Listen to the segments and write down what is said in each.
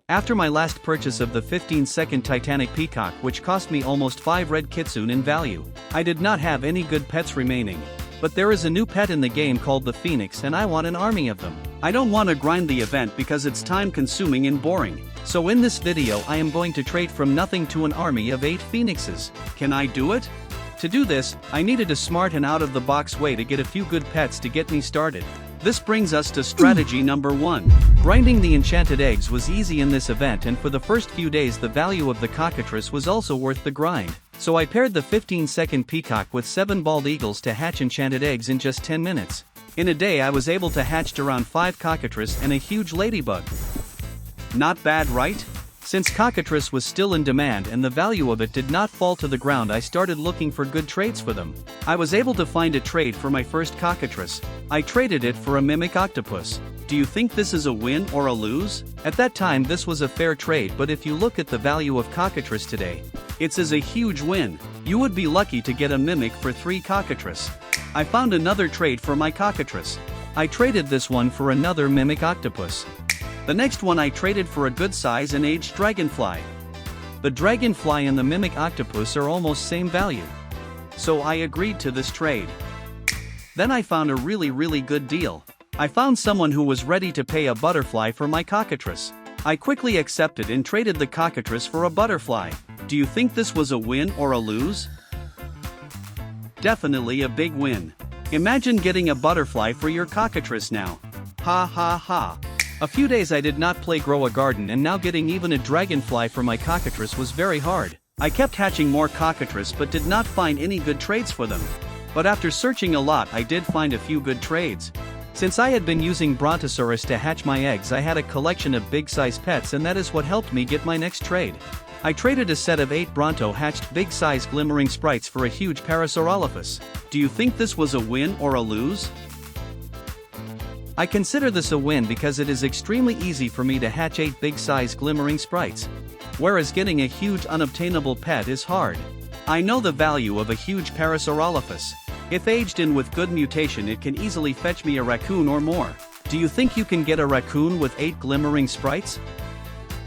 After my last purchase of the 15-second Titanic Peacock, which cost me almost 5 red kitsune in value, I did not have any good pets remaining. But there is a new pet in the game called the Phoenix and I want an army of them. I don't want to grind the event because it's time consuming and boring. So in this video I am going to trade from nothing to an army of 8 phoenixes. Can I do it? To do this, I needed a smart and out-of-the-box way to get a few good pets to get me started. This brings us to strategy number 1. Grinding the enchanted eggs was easy in this event, and for the first few days the value of the cockatrice was also worth the grind. So I paired the 15-second peacock with 7 bald eagles to hatch enchanted eggs in just 10 minutes. In a day I was able to hatch around 5 cockatrice and a huge ladybug. Not bad, right? Since cockatrice was still in demand and the value of it did not fall to the ground, I started looking for good trades for them. I was able to find a trade for my first cockatrice. I traded it for a mimic octopus. Do you think this is a win or a lose? At that time this was a fair trade, but if you look at the value of cockatrice today, it's a huge win. You would be lucky to get a mimic for 3 cockatrice. I found another trade for my cockatrice. I traded this one for another mimic octopus. The next one I traded for a good size and aged dragonfly. The dragonfly and the mimic octopus are almost same value. So I agreed to this trade. Then I found a really good deal. I found someone who was ready to pay a butterfly for my cockatrice. I quickly accepted and traded the cockatrice for a butterfly. Do you think this was a win or a lose? Definitely a big win. Imagine getting a butterfly for your cockatrice now. Ha ha ha. A few days I did not play Grow a Garden, and now getting even a dragonfly for my cockatrice was very hard. I kept hatching more cockatrice but did not find any good trades for them. But after searching a lot I did find a few good trades. Since I had been using Brontosaurus to hatch my eggs, I had a collection of big-size pets, and that is what helped me get my next trade. I traded a set of 8 Bronto-hatched big-size glimmering sprites for a huge Parasaurolophus. Do you think this was a win or a lose? I consider this a win because it is extremely easy for me to hatch 8 big-size glimmering sprites. Whereas getting a huge unobtainable pet is hard. I know the value of a huge Parasaurolophus. If aged in with good mutation it can easily fetch me a raccoon or more. Do you think you can get a raccoon with 8 glimmering sprites?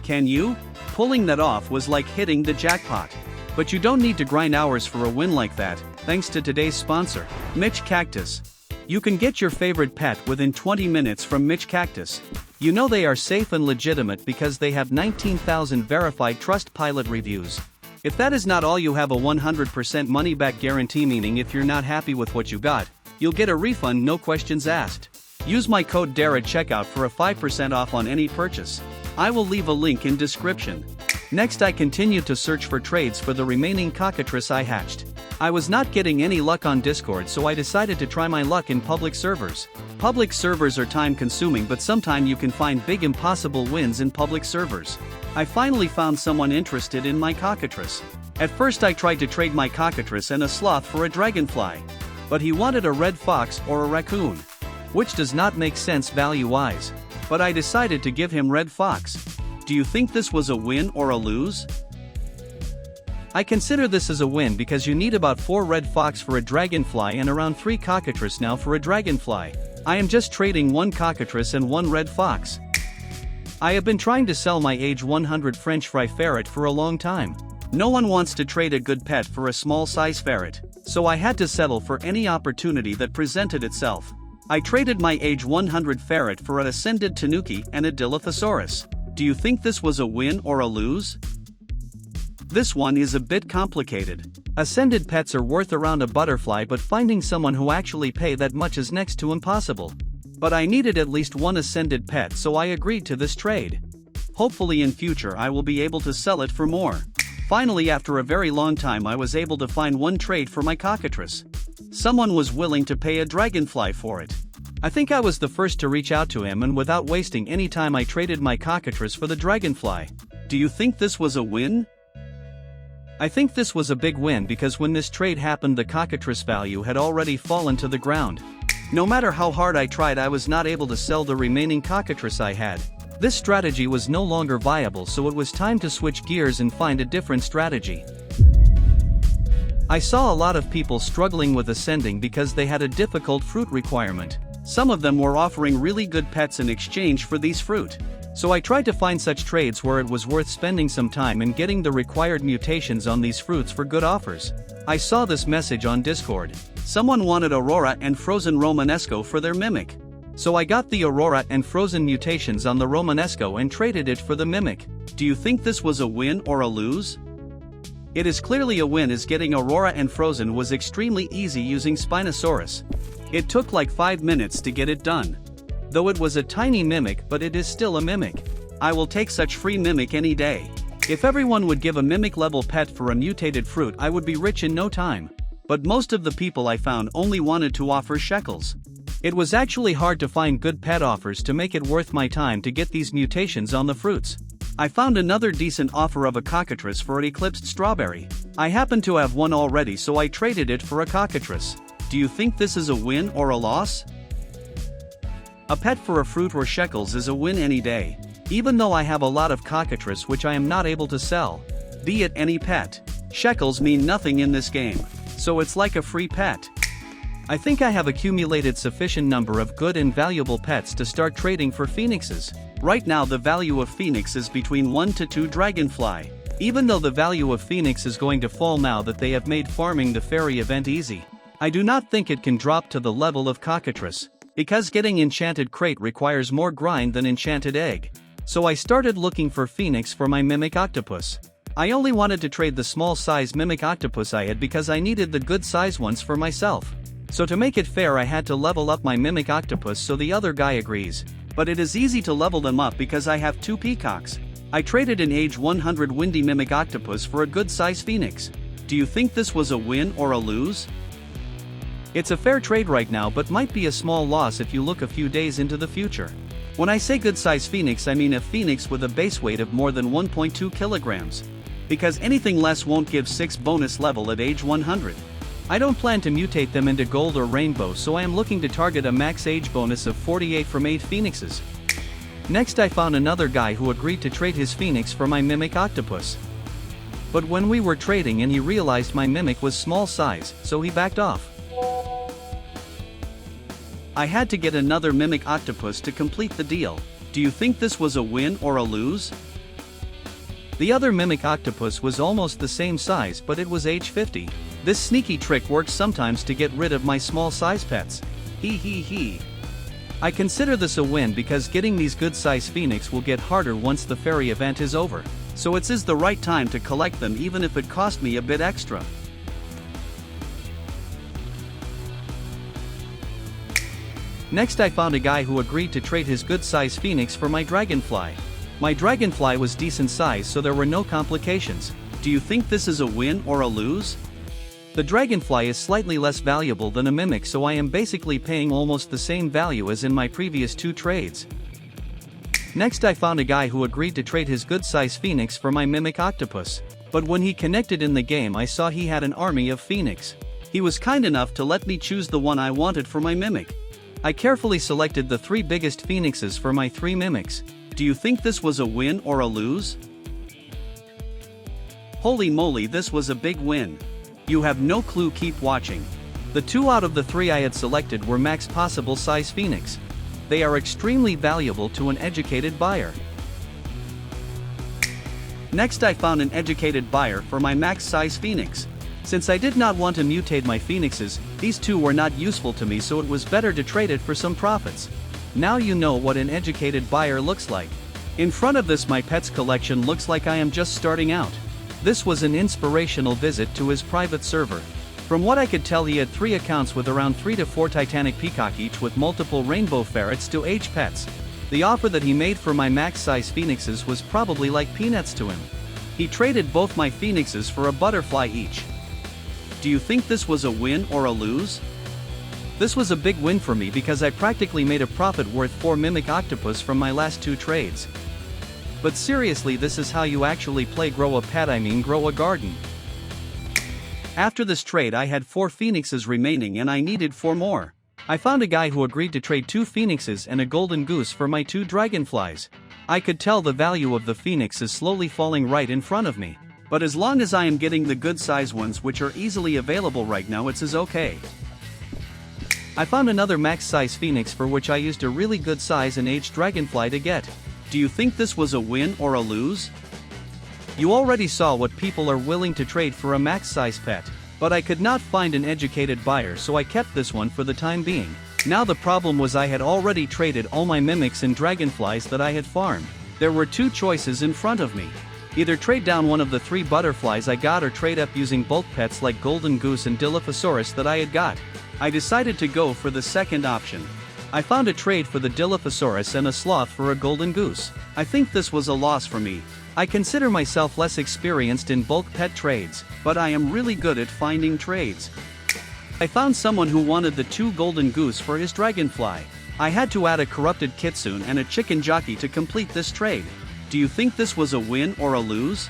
Can you? Pulling that off was like hitting the jackpot. But you don't need to grind hours for a win like that, thanks to today's sponsor, Mitch Cactus. You can get your favorite pet within 20 minutes from Mitch Cactus. You know they are safe and legitimate because they have 19,000 verified Trustpilot reviews. If that is not all, you have a 100% money-back guarantee, meaning if you're not happy with what you got, you'll get a refund, no questions asked. Use my code DARE at checkout for a 5% off on any purchase. I will leave a link in description. Next I continued to search for trades for the remaining cockatrice I hatched. I was not getting any luck on Discord, so I decided to try my luck in public servers. Public servers are time consuming, but sometimes you can find big impossible wins in public servers. I finally found someone interested in my cockatrice. At first I tried to trade my cockatrice and a sloth for a dragonfly. But he wanted a red fox or a raccoon. Which does not make sense value-wise. But I decided to give him red fox. Do you think this was a win or a lose? I consider this as a win because you need about 4 red fox for a dragonfly and around 3 cockatrice now for a dragonfly. I am just trading 1 cockatrice and 1 red fox. I have been trying to sell my age 100 French fry ferret for a long time. No one wants to trade a good pet for a small size ferret, so I had to settle for any opportunity that presented itself. I traded my age 100 ferret for an ascended tanuki and a Dilophosaurus. Do you think this was a win or a lose? This one is a bit complicated. Ascended pets are worth around a butterfly, but finding someone who actually pay that much is next to impossible. But I needed at least 1 ascended pet, so I agreed to this trade. Hopefully in future I will be able to sell it for more. Finally, after a very long time, I was able to find 1 trade for my cockatrice. Someone was willing to pay a dragonfly for it. I think I was the first to reach out to him, and without wasting any time I traded my cockatrice for the dragonfly. Do you think this was a win? I think this was a big win because when this trade happened the cockatrice value had already fallen to the ground. No matter how hard I tried, I was not able to sell the remaining cockatrice I had. This strategy was no longer viable, so it was time to switch gears and find a different strategy. I saw a lot of people struggling with ascending because they had a difficult fruit requirement. Some of them were offering really good pets in exchange for these fruit. So I tried to find such trades where it was worth spending some time and getting the required mutations on these fruits for good offers. I saw this message on Discord. Someone wanted Aurora and Frozen Romanesco for their Mimic. So I got the Aurora and Frozen mutations on the Romanesco and traded it for the Mimic. Do you think this was a win or a lose? It is clearly a win, as getting Aurora and Frozen was extremely easy using Spinosaurus. It took like 5 minutes to get it done. Though it was a tiny Mimic, but it is still a Mimic. I will take such free Mimic any day. If everyone would give a Mimic level pet for a mutated fruit, I would be rich in no time. But most of the people I found only wanted to offer shekels. It was actually hard to find good pet offers to make it worth my time to get these mutations on the fruits. I found another decent offer of a cockatrice for an eclipsed strawberry. I happen to have one already, so I traded it for a cockatrice. Do you think this is a win or a loss? A pet for a fruit or shekels is a win any day, even though I have a lot of cockatrice which I am not able to sell. Be it any pet. Shekels mean nothing in this game, so it's like a free pet. I think I have accumulated sufficient number of good and valuable pets to start trading for phoenixes. Right now the value of phoenix is between 1 to 2 dragonfly. Even though the value of phoenix is going to fall now that they have made farming the fairy event easy, I do not think it can drop to the level of cockatrice, because getting enchanted crate requires more grind than enchanted egg. So I started looking for phoenix for my mimic octopus. I only wanted to trade the small size mimic octopus I had because I needed the good size ones for myself. So to make it fair, I had to level up my mimic octopus, so the other guy agrees. But it is easy to level them up because I have 2 peacocks. I traded an age 100 windy mimic octopus for a good size phoenix. Do you think this was a win or a lose? It's a fair trade right now, but might be a small loss if you look a few days into the future. When I say good size phoenix, I mean a phoenix with a base weight of more than 1.2 kilograms. Because anything less won't give 6 bonus level at age 100. I don't plan to mutate them into gold or rainbow, so I am looking to target a max age bonus of 48 from 8 phoenixes. Next I found another guy who agreed to trade his phoenix for my mimic octopus. But when we were trading and he realized my mimic was small size, so he backed off. I had to get another mimic octopus to complete the deal. Do you think this was a win or a lose? The other mimic octopus was almost the same size, but it was age 50. This sneaky trick works sometimes to get rid of my small size pets. Hee. I consider this a win because getting these good size phoenix will get harder once the fairy event is over. So it is the right time to collect them, even if it cost me a bit extra. Next I found a guy who agreed to trade his good size phoenix for my dragonfly. My dragonfly was decent size, so there were no complications. Do you think this is a win or a lose? The dragonfly is slightly less valuable than a mimic, so I am basically paying almost the same value as in my previous 2 trades. Next I found a guy who agreed to trade his good size phoenix for my mimic octopus. But when he connected in the game, I saw he had an army of phoenix. He was kind enough to let me choose the one I wanted for my mimic. I carefully selected the 3 biggest phoenixes for my 3 mimics. Do you think this was a win or a lose? Holy moly, this was a big win. You have no clue, keep watching. The 2 out of the 3 I had selected were max possible size phoenix. They are extremely valuable to an educated buyer. Next I found an educated buyer for my max size phoenix. Since I did not want to mutate my phoenixes, these 2 were not useful to me, so it was better to trade it for some profits. Now you know what an educated buyer looks like. In front of this, my pets collection looks like I am just starting out. This was an inspirational visit to his private server. From what I could tell, he had 3 accounts with around 3 to 4 Titanic Peacock each, with multiple rainbow ferrets to age pets. The offer that he made for my max size phoenixes was probably like peanuts to him. He traded both my phoenixes for a butterfly each. Do you think this was a win or a lose? This was a big win for me because I practically made a profit worth 4 mimic octopus from my last 2 trades. But seriously, this is how you actually play grow a pet, grow a garden. After this trade I had 4 phoenixes remaining and I needed 4 more. I found a guy who agreed to trade 2 phoenixes and a golden goose for my 2 dragonflies. I could tell the value of the phoenix is slowly falling right in front of me. But as long as I am getting the good size ones which are easily available right now, it is okay. I found another max size phoenix for which I used a really good size and aged dragonfly to get. Do you think this was a win or a lose? You already saw what people are willing to trade for a max size pet, but I could not find an educated buyer, so I kept this one for the time being. Now the problem was I had already traded all my mimics and dragonflies that I had farmed. There were two choices in front of me. Either trade down one of the 3 butterflies I got or trade up using bulk pets like golden goose and Dilophosaurus that I had got. I decided to go for the second option. I found a trade for the Dilophosaurus and a sloth for a golden goose. I think this was a loss for me. I consider myself less experienced in bulk pet trades, but I am really good at finding trades. I found someone who wanted the 2 golden goose for his dragonfly. I had to add a corrupted kitsune and a chicken jockey to complete this trade. Do you think this was a win or a lose?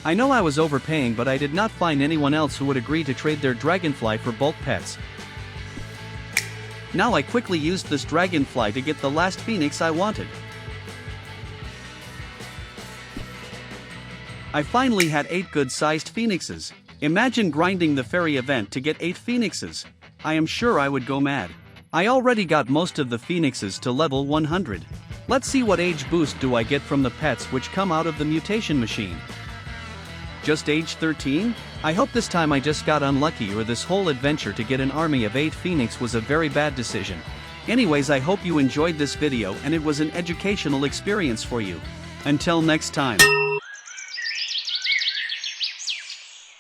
I know I was overpaying, but I did not find anyone else who would agree to trade their dragonfly for bulk pets. Now I quickly used this dragonfly to get the last phoenix I wanted. I finally had 8 good-sized phoenixes. Imagine grinding the fairy event to get 8 phoenixes. I am sure I would go mad. I already got most of the phoenixes to level 100. Let's see what age boost do I get from the pets which come out of the mutation machine. Just age 13? I hope this time I just got unlucky, or this whole adventure to get an army of 8 phoenix was a very bad decision. Anyways, I hope you enjoyed this video and it was an educational experience for you. Until next time.